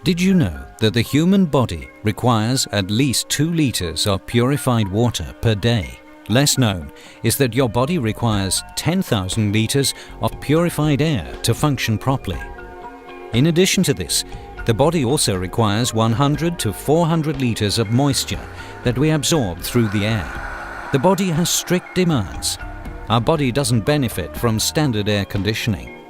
Did you know that the human body requires at least 2 liters of purified water per day? Less known is that your body requires 10,000 liters of purified air to function properly. In addition to this, the body also requires 100 to 400 liters of moisture that we absorb through the air. The body has strict demands. Our body doesn't benefit from standard air conditioning.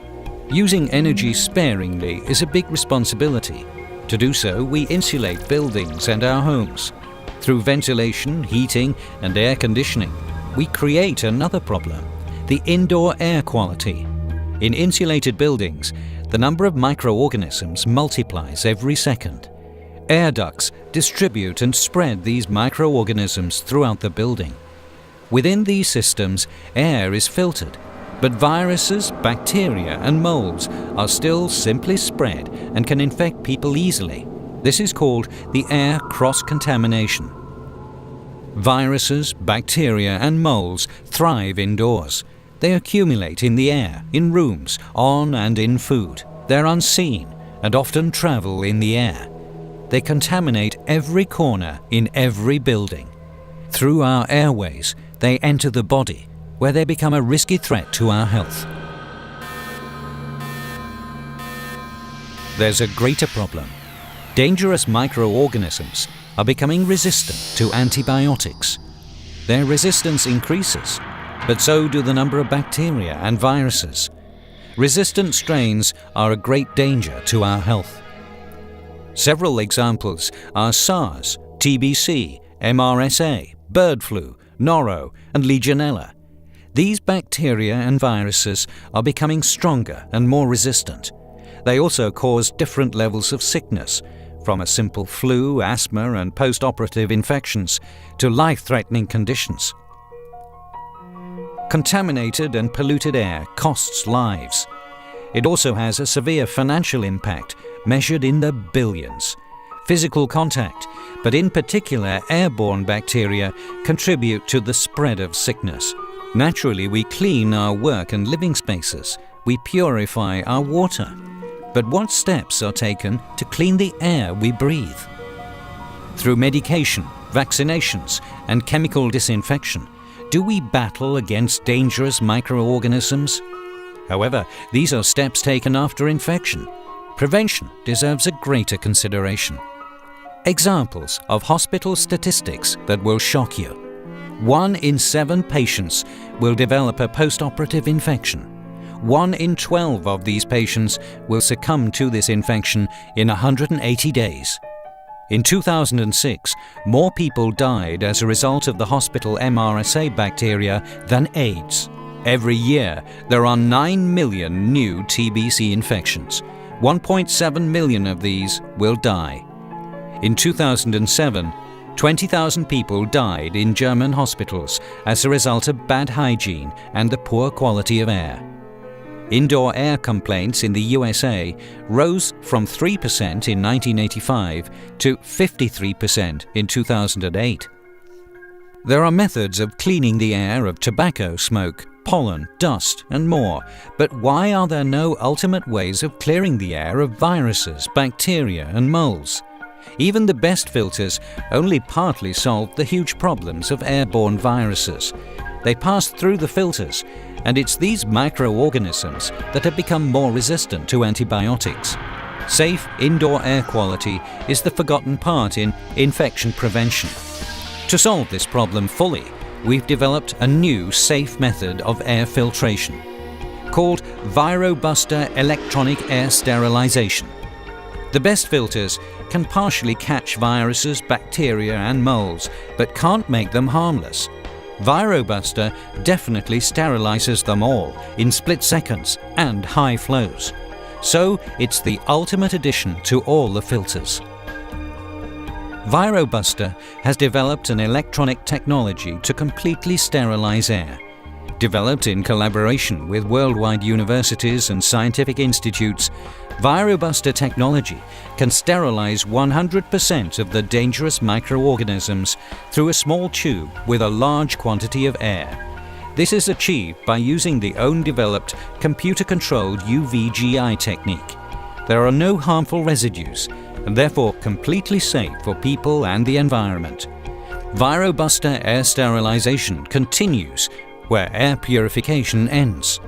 Using energy sparingly is a big responsibility. To do so, we insulate buildings and our homes. Through ventilation, heating, and air conditioning, we create another problem: the indoor air quality. In insulated buildings, the number of microorganisms multiplies every second. Air ducts distribute and spread these microorganisms throughout the building. Within these systems, air is filtered, but viruses, bacteria, and molds are still simply spread and can infect people easily. This is called the air cross-contamination. Viruses, bacteria, and molds thrive indoors. They accumulate in the air, in rooms, on and in food. They're unseen and often travel in the air. They contaminate every corner in every building. Through our airways, they enter the body, where they become a risky threat to our health. There's a greater problem. Dangerous microorganisms are becoming resistant to antibiotics. Their resistance increases, but so do the number of bacteria and viruses. Resistant strains are a great danger to our health. Several examples are SARS, TBC, MRSA, bird flu, noro, and Legionella. These bacteria and viruses are becoming stronger and more resistant. They also cause different levels of sickness, from a simple flu, asthma, and post-operative infections to life-threatening conditions. Contaminated and polluted air costs lives. It also has a severe financial impact, measured in the billions. Physical contact, but in particular airborne bacteria, contribute to the spread of sickness. Naturally, we clean our work and living spaces. We purify our water. But what steps are taken to clean the air we breathe? Through medication, vaccinations, and chemical disinfection, do we battle against dangerous microorganisms? However, these are steps taken after infection. Prevention deserves a greater consideration. Examples of hospital statistics that will shock you. 1 in 7 patients will develop a post-operative infection. 1 in 12 of these patients will succumb to this infection in 180 days. In 2006, more people died as a result of the hospital MRSA bacteria than AIDS. Every year, there are 9 million new TBC infections. 1.7 million of these will die. In 2007, 20,000 people died in German hospitals as a result of bad hygiene and the poor quality of air. Indoor air complaints in the USA rose from 3% in 1985 to 53% in 2008. There are methods of cleaning the air of tobacco smoke, pollen, dust, and more, but why are there no ultimate ways of clearing the air of viruses, bacteria, and molds? Even the best filters only partly solve the huge problems of airborne viruses. They pass through the filters, and it's these microorganisms that have become more resistant to antibiotics. Safe indoor air quality is the forgotten part in infection prevention. To solve this problem fully, we've developed a new safe method of air filtration called Virobuster electronic air sterilization. The best filters can partially catch viruses, bacteria, and molds, but can't make them harmless. Virobuster definitely sterilizes them all in split seconds and high flows. So it's the ultimate addition to all the filters. Virobuster has developed an electronic technology to completely sterilize air. Developed in collaboration with worldwide universities and scientific institutes, Virobuster technology can sterilize 100% of the dangerous microorganisms through a small tube with a large quantity of air. This is achieved by using the own-developed computer-controlled UVGI technique. There are no harmful residues, and therefore completely safe for people and the environment. Virobuster air sterilization continues where air purification ends.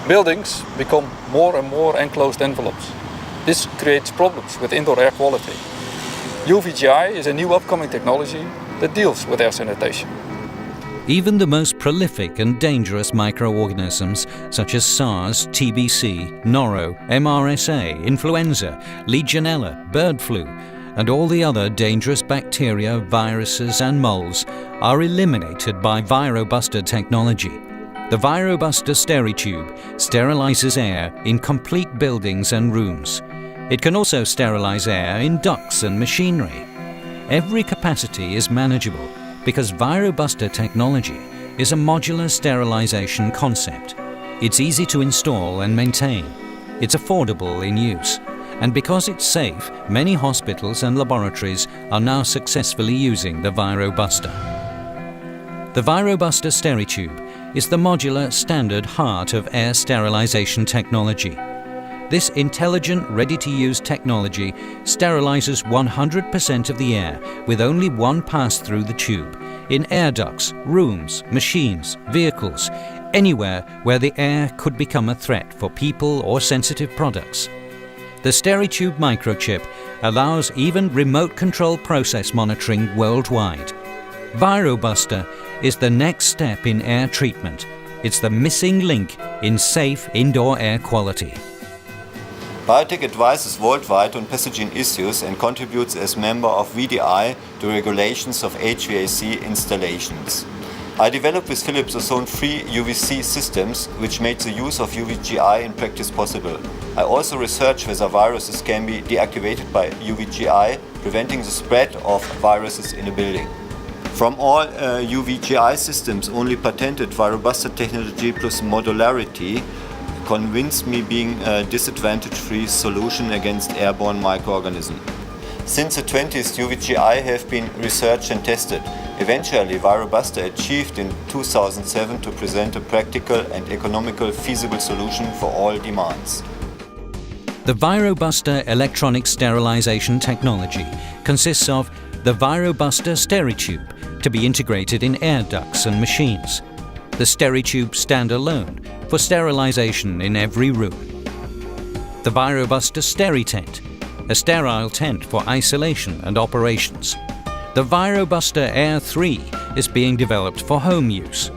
Buildings become more and more enclosed envelopes. This creates problems with indoor air quality. UVGI is a new upcoming technology that deals with air sanitation. Even the most prolific and dangerous microorganisms such as SARS, TBC, Noro, MRSA, influenza, Legionella, bird flu, and all the other dangerous bacteria, viruses and molds are eliminated by Virobuster technology. The Virobuster SteriTube sterilizes air in complete buildings and rooms. It can also sterilize air in ducts and machinery. Every capacity is manageable because Virobuster technology is a modular sterilization concept. It's easy to install and maintain. It's affordable in use. And because it's safe, many hospitals and laboratories are now successfully using the Virobuster. The Virobuster SteriTube is the modular standard heart of air sterilization technology. This intelligent, ready-to-use technology sterilizes 100% of the air with only one pass through the tube, in air ducts, rooms, machines, vehicles, anywhere where the air could become a threat for people or sensitive products. The SteriTube microchip allows even remote control process monitoring worldwide. Virobuster is the next step in air treatment. It's the missing link in safe indoor air quality. Biotech advises worldwide on pathogen issues and contributes as member of VDI to regulations of HVAC installations. I developed with Philips ozone-free UVC systems, which made the use of UVGI in practice possible. I also research whether viruses can be deactivated by UVGI, preventing the spread of viruses in a building. From all UVGI systems, only patented Virobuster technology plus modularity convinced me being a disadvantage-free solution against airborne microorganisms. Since the 20s, UVGI have been researched and tested. Eventually, Virobuster achieved in 2007 to present a practical and economical feasible solution for all demands. The Virobuster electronic sterilization technology consists of the Virobuster SteriTube to be integrated in air ducts and machines, the SteriTube standalone for sterilization in every room, the Virobuster SteriTent, a sterile tent for isolation and operations. The Virobuster Air 3 is being developed for home use.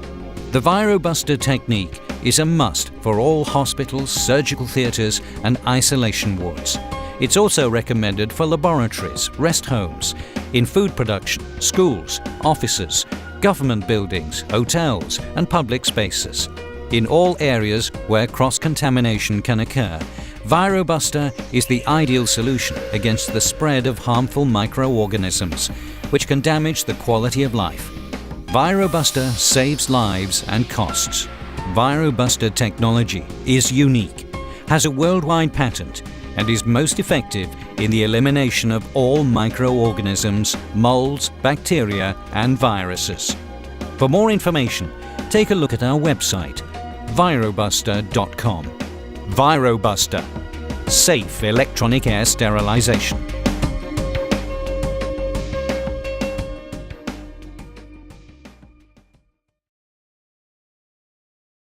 The Virobuster technique is a must for all hospitals, surgical theatres and isolation wards. It's also recommended for laboratories, rest homes, in food production, schools, offices, government buildings, hotels and public spaces. In all areas where cross-contamination can occur, Virobuster is the ideal solution against the spread of harmful microorganisms, which can damage the quality of life. Virobuster saves lives and costs. Virobuster technology is unique, has a worldwide patent, and is most effective in the elimination of all microorganisms, molds, bacteria, and viruses. For more information, take a look at our website, virobuster.com. Virobuster, safe electronic air sterilization.